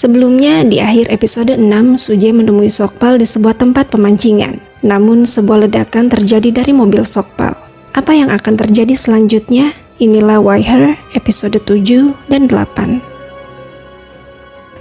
Sebelumnya, di akhir episode 6, Suje menemui Sokpal di sebuah tempat pemancingan. Namun, sebuah ledakan terjadi dari mobil Sokpal. Apa yang akan terjadi selanjutnya? Inilah Why Her, episode 7 dan 8.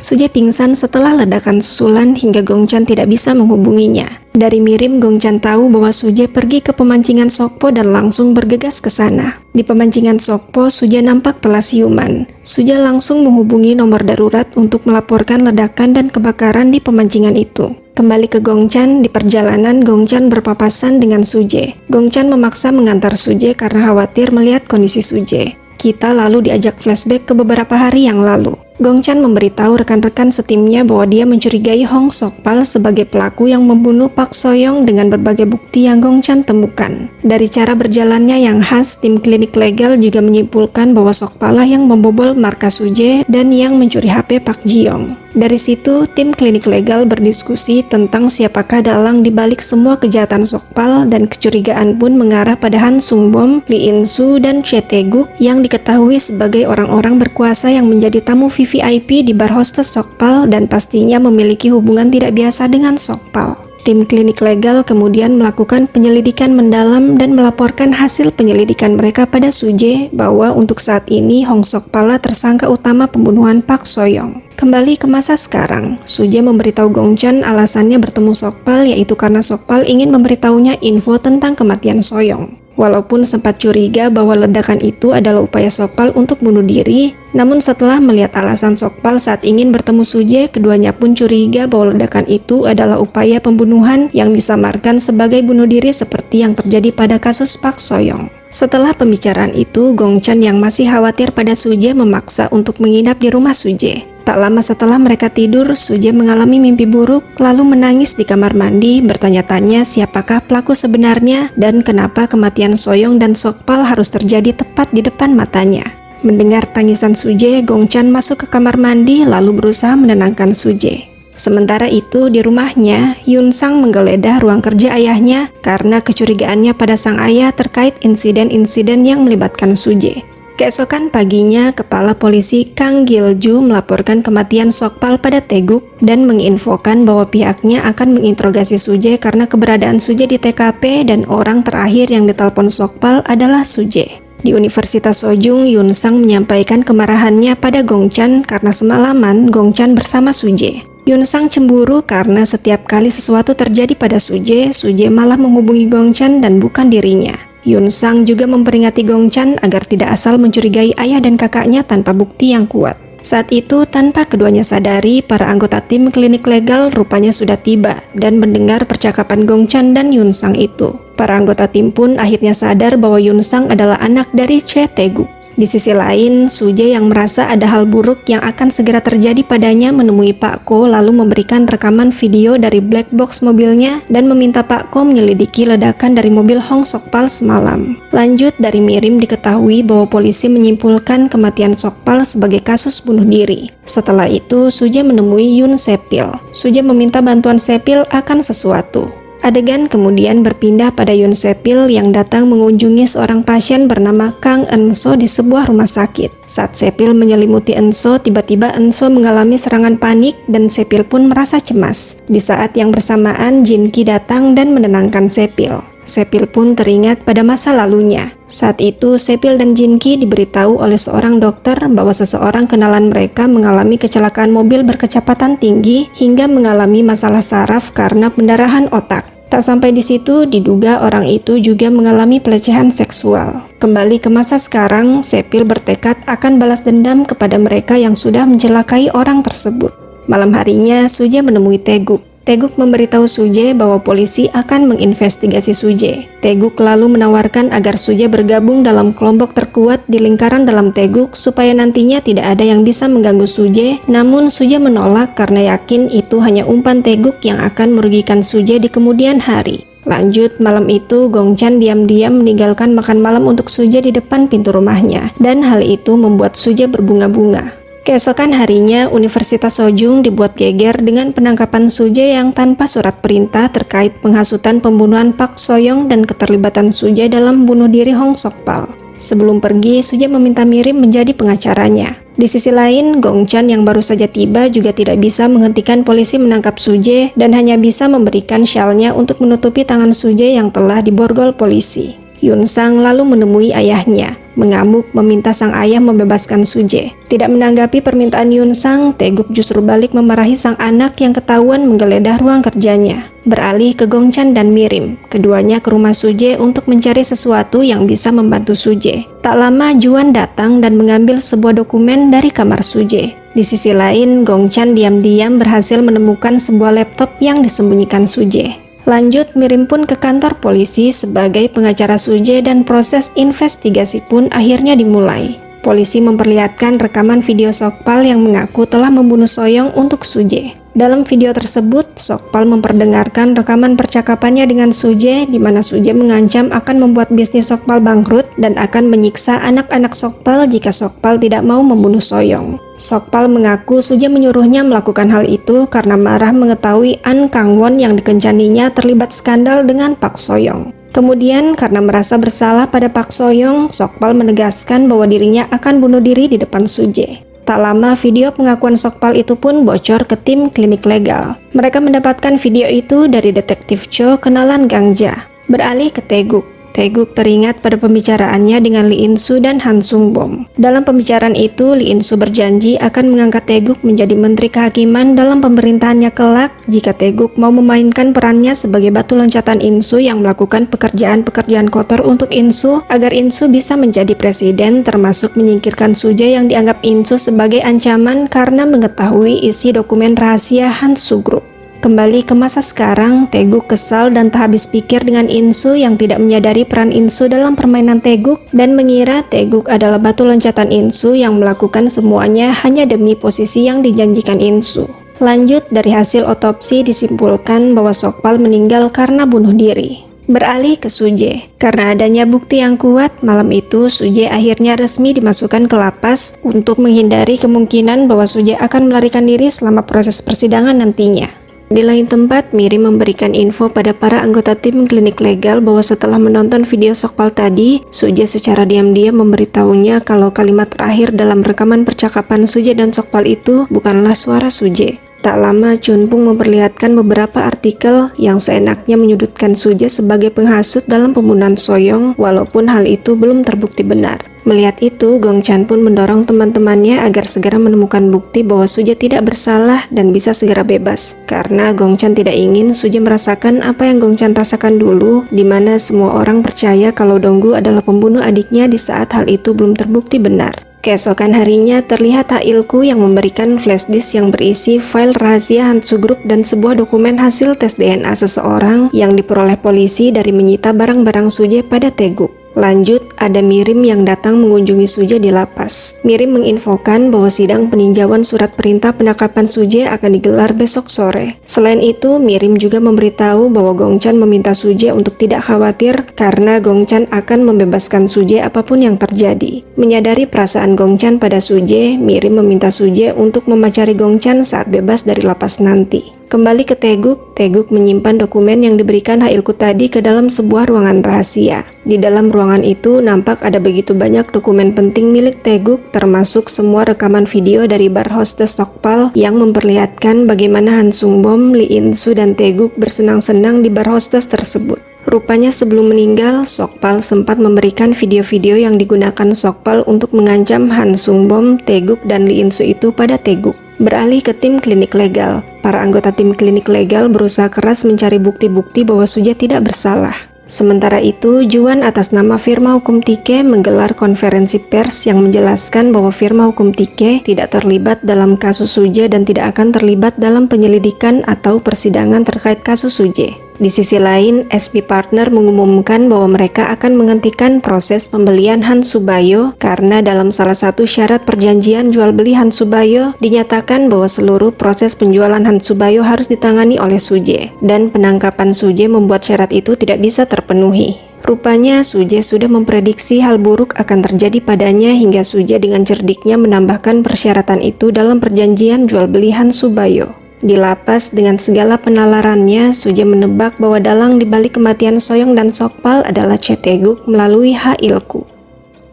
Suje pingsan setelah ledakan susulan hingga Gongchan tidak bisa menghubunginya. Dari Mirim, Gongchan tahu bahwa Suje pergi ke pemancingan Sokpo dan langsung bergegas ke sana. Di pemancingan Sokpo, Suje nampak telah siuman. Suje langsung menghubungi nomor darurat untuk melaporkan ledakan dan kebakaran di pemancingan itu. Kembali ke Gongchan, di perjalanan Gongchan berpapasan dengan Suje. Gongchan memaksa mengantar Suje karena khawatir melihat kondisi Suje. Kita lalu diajak flashback ke beberapa hari yang lalu. Gongchan memberitahu rekan-rekan setimnya bahwa dia mencurigai Hong Sokpal sebagai pelaku yang membunuh Pak Soyong dengan berbagai bukti yang Gongchan temukan. Dari cara berjalannya yang khas, tim klinik legal juga menyimpulkan bahwa Sokpal lah yang membobol markas Suje dan yang mencuri HP Pak Jiong. Dari situ, tim klinik legal berdiskusi tentang siapakah dalang di balik semua kejahatan Sokpal dan kecurigaan pun mengarah pada Han Sungbom, Lee In-soo, dan Choi Tae-guk yang diketahui sebagai orang-orang berkuasa yang menjadi tamu VVIP di bar hostess Sokpal dan pastinya memiliki hubungan tidak biasa dengan Sokpal. Tim klinik legal kemudian melakukan penyelidikan mendalam dan melaporkan hasil penyelidikan mereka pada Suje bahwa untuk saat ini Hong Sokpal tersangka utama pembunuhan Pak Soyong. Kembali ke masa sekarang, Suje memberitahu Gongchan alasannya bertemu Sokpal yaitu karena Sokpal ingin memberitahunya info tentang kematian Soyong. Walaupun sempat curiga bahwa ledakan itu adalah upaya Sokpal untuk bunuh diri, namun setelah melihat alasan Sokpal saat ingin bertemu Suje, keduanya pun curiga bahwa ledakan itu adalah upaya pembunuhan yang disamarkan sebagai bunuh diri seperti yang terjadi pada kasus Pak Soyong. Setelah pembicaraan itu, Gongchan yang masih khawatir pada Suje memaksa untuk menginap di rumah Suje. Tak lama setelah mereka tidur, Suje mengalami mimpi buruk, lalu menangis di kamar mandi, bertanya-tanya siapakah pelaku sebenarnya dan kenapa kematian Soyong dan Sokpal harus terjadi tepat di depan matanya. Mendengar tangisan Suje, Gongchan masuk ke kamar mandi lalu berusaha menenangkan Suje. Sementara itu, di rumahnya, Yun Sang menggeledah ruang kerja ayahnya karena kecurigaannya pada sang ayah terkait insiden-insiden yang melibatkan Suje. Keesokan paginya, Kepala Polisi Kang Gil-ju melaporkan kematian Sokpal pada Tae-guk dan menginfokan bahwa pihaknya akan menginterogasi Suje karena keberadaan Suje di TKP dan orang terakhir yang ditelepon Sokpal adalah Suje. Di Universitas Sojung, Yun Sang menyampaikan kemarahannya pada Gongchan karena semalaman Gongchan bersama Suje. Yun Sang cemburu karena setiap kali sesuatu terjadi pada Suje, Suje malah menghubungi Gongchan dan bukan dirinya. Yun Sang juga memperingati Gongchan agar tidak asal mencurigai ayah dan kakaknya tanpa bukti yang kuat. Saat itu, tanpa keduanya sadari, para anggota tim klinik legal rupanya sudah tiba dan mendengar percakapan Gongchan dan Yun Sang itu. Para anggota tim pun akhirnya sadar bahwa Yun Sang adalah anak dari Choi Tae-guk. Di sisi lain, Suje yang merasa ada hal buruk yang akan segera terjadi padanya menemui Pak Ko lalu memberikan rekaman video dari black box mobilnya dan meminta Pak Ko menyelidiki ledakan dari mobil Hong Sokpal semalam. Lanjut, dari Mirim diketahui bahwa polisi menyimpulkan kematian Sokpal sebagai kasus bunuh diri. Setelah itu, Suje menemui Yoon Se-pil. Suje meminta bantuan Se-pil akan sesuatu. Adegan kemudian berpindah pada Yoon Se-pil yang datang mengunjungi seorang pasien bernama Kang Eun-so di sebuah rumah sakit. Saat Se-pil menyelimuti Eun-so, tiba-tiba Eun-so mengalami serangan panik dan Se-pil pun merasa cemas. Di saat yang bersamaan, Jin-ki datang dan menenangkan Se-pil. Se-pil pun teringat pada masa lalunya. Saat itu, Se-pil dan Jin-ki diberitahu oleh seorang dokter bahwa seseorang kenalan mereka mengalami kecelakaan mobil berkecepatan tinggi hingga mengalami masalah saraf karena pendarahan otak. Tak sampai di situ, diduga orang itu juga mengalami pelecehan seksual. Kembali ke masa sekarang, Se-pil bertekad akan balas dendam kepada mereka yang sudah mencelakai orang tersebut. Malam harinya, Suje menemui Tae-guk. Tae-guk memberitahu Suje bahwa polisi akan menginvestigasi Suje. Tae-guk lalu menawarkan agar Suje bergabung dalam kelompok terkuat di lingkaran dalam Tae-guk supaya nantinya tidak ada yang bisa mengganggu Suje, namun Suje menolak karena yakin itu hanya umpan Tae-guk yang akan merugikan Suje di kemudian hari. Lanjut, malam itu Gongchan diam-diam meninggalkan makan malam untuk Suje di depan pintu rumahnya, dan hal itu membuat Suje berbunga-bunga. Keesokan harinya, Universitas Sojung dibuat geger dengan penangkapan Suje yang tanpa surat perintah terkait penghasutan pembunuhan Pak Soyong dan keterlibatan Suje dalam bunuh diri Hong Sokpal. Sebelum pergi, Suje meminta Mirim menjadi pengacaranya. Di sisi lain, Gong Chan yang baru saja tiba juga tidak bisa menghentikan polisi menangkap Suje dan hanya bisa memberikan syalnya untuk menutupi tangan Suje yang telah diborgol polisi. Yun Sang lalu menemui ayahnya, mengamuk meminta sang ayah membebaskan Suje. Tidak menanggapi permintaan Yun Sang, Taeguk justru balik memarahi sang anak yang ketahuan menggeledah ruang kerjanya. Beralih ke Gong Chan dan Mirim, keduanya ke rumah Suje untuk mencari sesuatu yang bisa membantu Suje. Tak lama Juan datang dan mengambil sebuah dokumen dari kamar Suje. Di sisi lain, Gong Chan diam-diam berhasil menemukan sebuah laptop yang disembunyikan Suje. Lanjut, Mirim pun ke kantor polisi sebagai pengacara Suje dan proses investigasi pun akhirnya dimulai. Polisi memperlihatkan rekaman video Sokpal yang mengaku telah membunuh Soyong untuk Suje. Dalam video tersebut, Sokpal memperdengarkan rekaman percakapannya dengan Suje di mana Suje mengancam akan membuat bisnis Sokpal bangkrut dan akan menyiksa anak-anak Sokpal jika Sokpal tidak mau membunuh Soyong. Sokpal mengaku Suje menyuruhnya melakukan hal itu karena marah mengetahui An Kangwon yang dikencaninya terlibat skandal dengan Pak Soyong. Kemudian karena merasa bersalah pada Pak Soyong, Sokpal menegaskan bahwa dirinya akan bunuh diri di depan Suje. Tak lama video pengakuan Sokpal itu pun bocor ke tim klinik legal. Mereka mendapatkan video itu dari detektif Cho kenalan Gangja. Beralih ke Taeguk. Taeguk teringat pada pembicaraannya dengan Lee In-soo dan Han Sung-bom. Dalam pembicaraan itu, Lee In-soo berjanji akan mengangkat Taeguk menjadi menteri kehakiman dalam pemerintahannya kelak jika Taeguk mau memainkan perannya sebagai batu loncatan In-soo yang melakukan pekerjaan-pekerjaan kotor untuk In-soo agar In-soo bisa menjadi presiden, termasuk menyingkirkan Suje yang dianggap In-soo sebagai ancaman karena mengetahui isi dokumen rahasia Hansu Group. Kembali ke masa sekarang, Taeguk kesal dan tak habis pikir dengan In-soo yang tidak menyadari peran In-soo dalam permainan Taeguk dan mengira Taeguk adalah batu loncatan In-soo yang melakukan semuanya hanya demi posisi yang dijanjikan In-soo. Lanjut, dari hasil otopsi disimpulkan bahwa Sokpal meninggal karena bunuh diri. Beralih ke Suje. Karena adanya bukti yang kuat, malam itu Suje akhirnya resmi dimasukkan ke lapas untuk menghindari kemungkinan bahwa Suje akan melarikan diri selama proses persidangan nantinya. Di lain tempat, Mirim memberikan info pada para anggota tim klinik legal bahwa setelah menonton video Sokpal tadi, Suje secara diam-diam memberitahunya kalau kalimat terakhir dalam rekaman percakapan Suje dan Sokpal itu bukanlah suara Suje. Tak lama, Chunpung memperlihatkan beberapa artikel yang seenaknya menyudutkan Suje sebagai penghasut dalam pembunuhan Soyong, walaupun hal itu belum terbukti benar. Melihat itu, Gong Chan pun mendorong teman-temannya agar segera menemukan bukti bahwa Suje tidak bersalah dan bisa segera bebas. Karena Gong Chan tidak ingin Suje merasakan apa yang Gong Chan rasakan dulu, di mana semua orang percaya kalau Donggu adalah pembunuh adiknya di saat hal itu belum terbukti benar. Keesokan harinya terlihat Ha Il-ku yang memberikan flash disk yang berisi file rahasia Hansu Group dan sebuah dokumen hasil tes DNA seseorang yang diperoleh polisi dari menyita barang-barang Suje pada Taeguk. Lanjut, ada Mirim yang datang mengunjungi Suje di lapas. Mirim menginfokan bahwa sidang peninjauan surat perintah penangkapan Suje akan digelar besok sore. Selain itu, Mirim juga memberitahu bahwa Gong Chan meminta Suje untuk tidak khawatir karena Gong Chan akan membebaskan Suje apapun yang terjadi. Menyadari perasaan Gong Chan pada Suje, Mirim meminta Suje untuk memacari Gong Chan saat bebas dari lapas nanti. Kembali ke Taeguk, Taeguk menyimpan dokumen yang diberikan Ha Il-ku tadi ke dalam sebuah ruangan rahasia. Di dalam ruangan itu nampak ada begitu banyak dokumen penting milik Taeguk, termasuk semua rekaman video dari bar hostess Sokpal yang memperlihatkan bagaimana Han Sung-bom, Lee In-soo, dan Taeguk bersenang-senang di bar hostess tersebut. Rupanya sebelum meninggal, Sokpal sempat memberikan video-video yang digunakan Sokpal untuk mengancam Han Sung-bom, Taeguk, dan Lee In-soo itu pada Taeguk. Beralih ke tim klinik legal, para anggota tim klinik legal berusaha keras mencari bukti-bukti bahwa Suje tidak bersalah. Sementara itu, Juan atas nama firma hukum Tike menggelar konferensi pers yang menjelaskan bahwa firma hukum Tike tidak terlibat dalam kasus Suje dan tidak akan terlibat dalam penyelidikan atau persidangan terkait kasus Suje. Di sisi lain, SP Partner mengumumkan bahwa mereka akan menghentikan proses pembelian Hansu Bayo karena dalam salah satu syarat perjanjian jual beli Hansu Bayo dinyatakan bahwa seluruh proses penjualan Hansu Bayo harus ditangani oleh Suje dan penangkapan Suje membuat syarat itu tidak bisa terpenuhi. Rupanya Suje sudah memprediksi hal buruk akan terjadi padanya hingga Suje dengan cerdiknya menambahkan persyaratan itu dalam perjanjian jual beli Hansu Bayo. Di lapas dengan segala penalarannya, Suje menebak bahwa dalang dibalik kematian Soyong dan Sokpal adalah Taeguk melalui Ha Il-ku.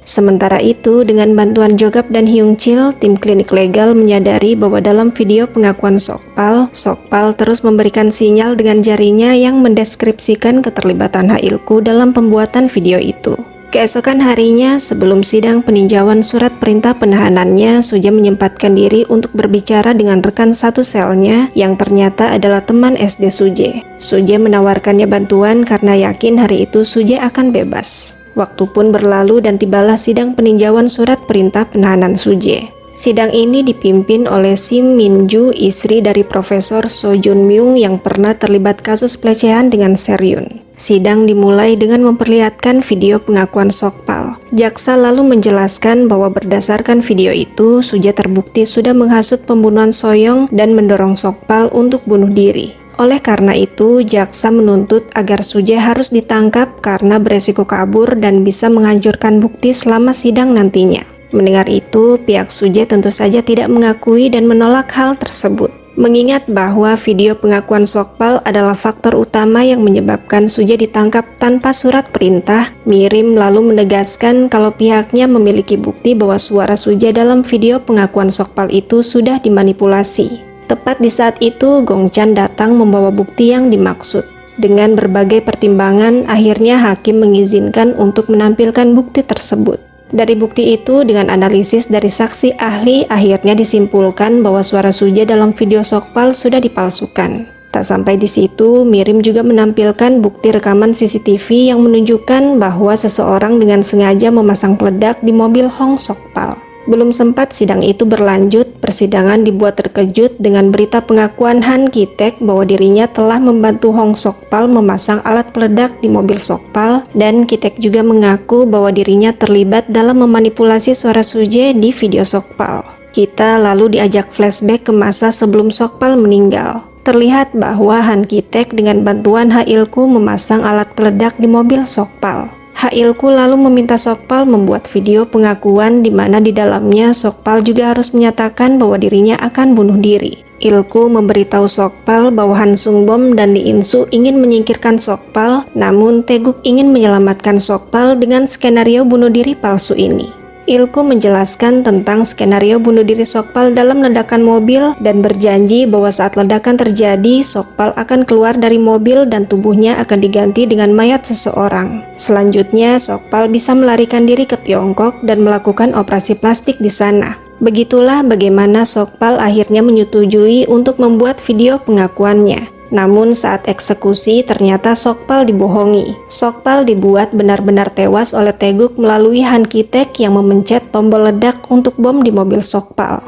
Sementara itu, dengan bantuan Jogap dan Hyung Chil, tim klinik legal menyadari bahwa dalam video pengakuan Sokpal terus memberikan sinyal dengan jarinya yang mendeskripsikan keterlibatan Ha-il-koo dalam pembuatan video itu. Keesokan harinya, sebelum sidang peninjauan surat perintah penahanannya, Suje menyempatkan diri untuk berbicara dengan rekan satu selnya yang ternyata adalah teman SD Suje. Suje menawarkannya bantuan karena yakin hari itu Suje akan bebas. Waktu pun berlalu dan tibalah sidang peninjauan surat perintah penahanan Suje. Sidang ini dipimpin oleh Sim Min-ju, istri dari Profesor So Jun-myung yang pernah terlibat kasus pelecehan dengan Seryun. Sidang dimulai dengan memperlihatkan video pengakuan Sokpal. Jaksa lalu menjelaskan bahwa berdasarkan video itu, Suje terbukti sudah menghasut pembunuhan Soyoung dan mendorong Sokpal untuk bunuh diri. Oleh karena itu, jaksa menuntut agar Suje harus ditangkap karena beresiko kabur dan bisa menghancurkan bukti selama sidang nantinya. Mendengar itu, pihak Suje tentu saja tidak mengakui dan menolak hal tersebut. Mengingat bahwa video pengakuan Sokpal adalah faktor utama yang menyebabkan Suje ditangkap tanpa surat perintah, Mirim lalu menegaskan kalau pihaknya memiliki bukti bahwa suara Suje dalam video pengakuan Sokpal itu sudah dimanipulasi. Tepat di saat itu, Gong Chan datang membawa bukti yang dimaksud. Dengan berbagai pertimbangan, akhirnya hakim mengizinkan untuk menampilkan bukti tersebut. Dari bukti itu, dengan analisis dari saksi ahli, akhirnya disimpulkan bahwa suara Suje dalam video Sokpal sudah dipalsukan. Tak sampai di situ, Mirim juga menampilkan bukti rekaman CCTV yang menunjukkan bahwa seseorang dengan sengaja memasang peledak di mobil Hong Sokpal. Belum sempat sidang itu berlanjut, persidangan dibuat terkejut dengan berita pengakuan Han Ki-taek bahwa dirinya telah membantu Hong Sokpal memasang alat peledak di mobil Sokpal, dan Ki-taek juga mengaku bahwa dirinya terlibat dalam memanipulasi suara Suje di video Sokpal. Kita lalu diajak flashback ke masa sebelum Sokpal meninggal. Terlihat bahwa Han Ki-taek dengan bantuan Ha-il-koo memasang alat peledak di mobil Sokpal. Ha-il-koo lalu meminta Sokpal membuat video pengakuan di mana di dalamnya Sokpal juga harus menyatakan bahwa dirinya akan bunuh diri. Il-koo memberitahu Sokpal bahwa Han Sung-bom dan Lee In-soo ingin menyingkirkan Sokpal, namun Taeguk ingin menyelamatkan Sokpal dengan skenario bunuh diri palsu ini. Il-koo menjelaskan tentang skenario bunuh diri Sokpal dalam ledakan mobil dan berjanji bahwa saat ledakan terjadi, Sokpal akan keluar dari mobil dan tubuhnya akan diganti dengan mayat seseorang. Selanjutnya, Sokpal bisa melarikan diri ke Tiongkok dan melakukan operasi plastik di sana. Begitulah bagaimana Sokpal akhirnya menyetujui untuk membuat video pengakuannya. Namun saat eksekusi ternyata Sokpal dibohongi. Sokpal dibuat benar-benar tewas oleh Taeguk melalui Han Ki-taek yang memencet tombol ledak untuk bom di mobil Sokpal.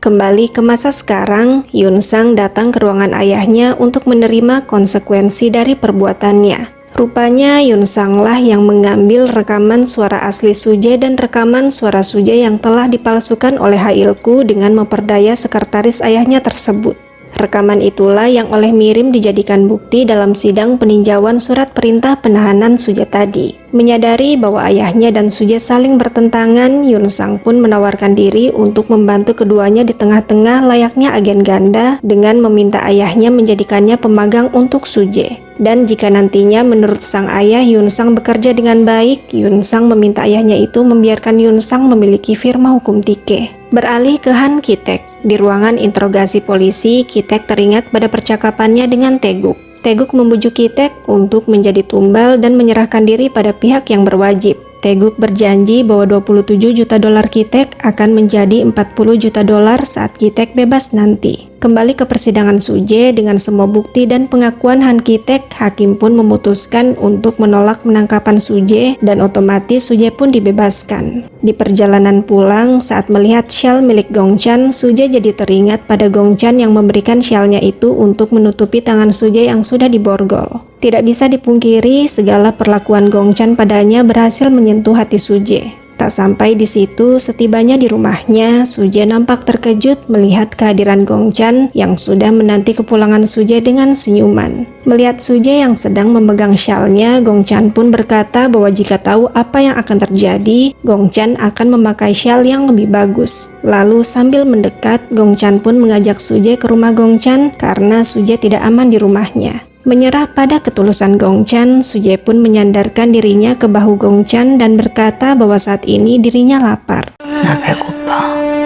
Kembali ke masa sekarang, Yun Sang datang ke ruangan ayahnya untuk menerima konsekuensi dari perbuatannya. Rupanya Yun Sang lah yang mengambil rekaman suara asli Suje dan rekaman suara Suje yang telah dipalsukan oleh Ha-il-koo dengan memperdaya sekretaris ayahnya tersebut. Rekaman itulah yang oleh Mirim dijadikan bukti dalam sidang peninjauan surat perintah penahanan Suje tadi. Menyadari bahwa ayahnya dan Suje saling bertentangan, Yun Sang pun menawarkan diri untuk membantu keduanya di tengah-tengah layaknya agen ganda dengan meminta ayahnya menjadikannya pemagang untuk Suje. Dan jika nantinya menurut sang ayah Yun Sang bekerja dengan baik, Yun Sang meminta ayahnya itu membiarkan Yun Sang memiliki firma hukum Tike. Beralih ke Han Ki-taek. Di ruangan interogasi polisi, Ki-taek teringat pada percakapannya dengan Taeguk. Taeguk membujuk Ki-taek untuk menjadi tumbal dan menyerahkan diri pada pihak yang berwajib. Taeguk berjanji bahwa 27 juta dolar Ki-taek akan menjadi 40 juta dolar saat Ki-taek bebas nanti. Kembali ke persidangan Suje dengan semua bukti dan pengakuan Han Ki-taek, hakim pun memutuskan untuk menolak penangkapan Suje dan otomatis Suje pun dibebaskan. Di perjalanan pulang, saat melihat shawl milik Gong Chan, Suje jadi teringat pada Gong Chan yang memberikan shawlnya itu untuk menutupi tangan Suje yang sudah diborgol. Tidak bisa dipungkiri, segala perlakuan Gong Chan padanya berhasil menyentuh hati Suje. Tak sampai di situ, setibanya di rumahnya, Suje nampak terkejut melihat kehadiran Gong Chan yang sudah menanti kepulangan Suje dengan senyuman. Melihat Suje yang sedang memegang syalnya, Gong Chan pun berkata bahwa jika tahu apa yang akan terjadi, Gong Chan akan memakai syal yang lebih bagus. Lalu sambil mendekat, Gong Chan pun mengajak Suje ke rumah Gong Chan karena Suje tidak aman di rumahnya. Menyerah pada ketulusan Gongchan, Suje pun menyandarkan dirinya ke bahu Gongchan dan berkata bahwa saat ini dirinya lapar. 나 배고파.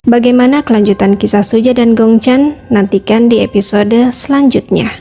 Bagaimana kelanjutan kisah Suje dan Gongchan? Nantikan di episode selanjutnya.